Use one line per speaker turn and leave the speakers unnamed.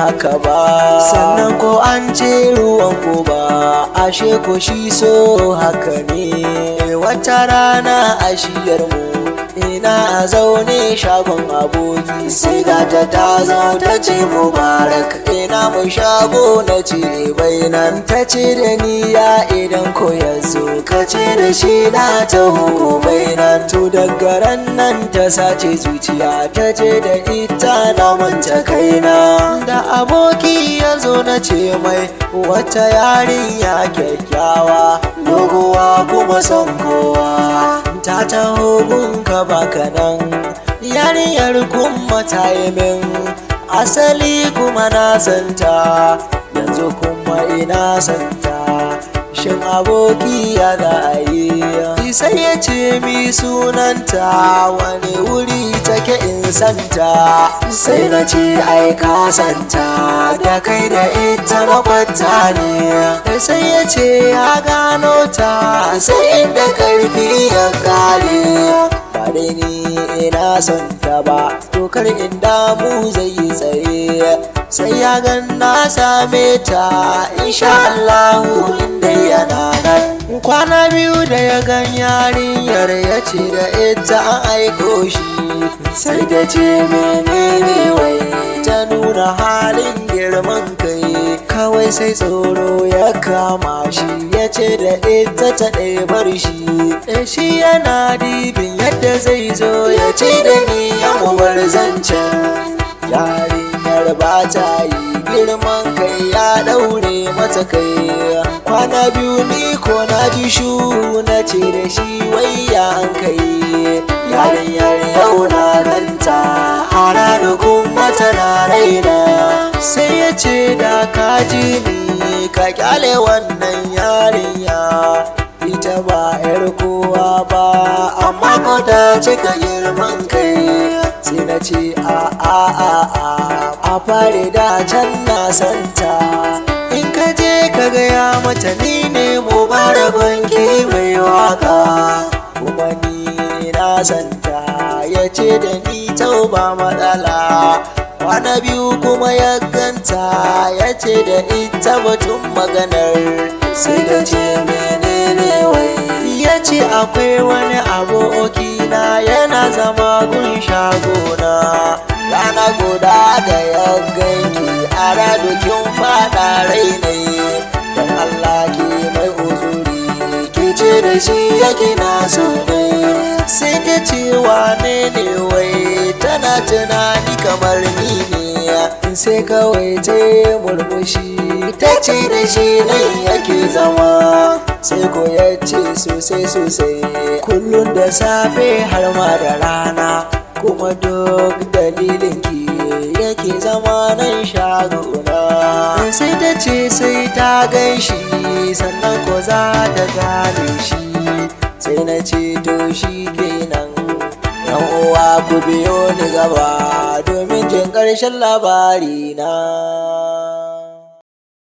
haka ba, sannan ko an ce ruwan goba ashe ko shi so haka ne. Wata rana a shiyar mu ina a zaune shagon aboki, sai gata ta zo ta ce mubarak ina mu shago na ce bainan, ta ce da ni ya idan ko ya zo ka ce da shi na taho bainan. To daga ran nan ta sace zuciya ta ce da ita na manta kaina. Da aboki ya zo na ce mai wata yarinya kyakkyawa doguwa kuma son kowa, ta taho gunka baka nan, yarinyar kuma ta yi min asali kuma na santa, yanzu kuma ina santa, shin aboki ya za a yi? Sai ya ce mi sunanta wani wuri take in santa, sai na ce ai ka santa da kai da ita makwabta ne. Sai ya ce ya gano ta sai inda karfi ya kare, ba dai ni ina son ta ba to kar in damu zai yi tsaye, sai ya gan na same ta insha Allahu inda yana nan. Kwana biyu da ya gan yarinyar ya ce da ita an aiko shi, sai ta ce menene wai, ta nuna halin girman kai kawai, sai tsoro ya kama shi ya ce da ita ta ɗebar shi. Shi yana dibin yadda zai zo ya ce da ni ya bar zancen, yarinyar ba ta yi girman kai ya ɗaure mata kai. Kwana biyu ni ko na ji shu na ce da shi wai ya an kai, yarinyar yau na ganta a ranakun mata na raina. Sai ya ce da ka ji ni ka kyale wannan yarinya, ita ba 'yar kowa ba amma ko ta cika girman kai. Sai na ce a fare da can na santa, in ka je ka gaya mata ni ne mubarakun ki mai waka, kuma ni na santa. Ya ce da ni tau ba matsala, kwana biyu kuma ya ganta ya ce da ita batun maganar, sai da ce menene wai, ya ce akwai wani abokina yana zama gun shagona, rana guda da ya ganki a radokin fada rainai, don Allah ki mai uzuri ki ce da shi yake na so ne. Sai ta ce wane ne wai, tana tunani kamar ni ne, sai kawai ta murmushi ta ce da shi nan yake zama, sai ko ya ce sosai sosai kullum da safe har ma da rana, kuma duk dalilin ki yake zama nan shagona. Sai ta ce sai ta gan shi sannan ko za ta gane shi, sai na ce to shi kenan yan uwa ku biyo ni gaba domin jin ƙarshen labari na.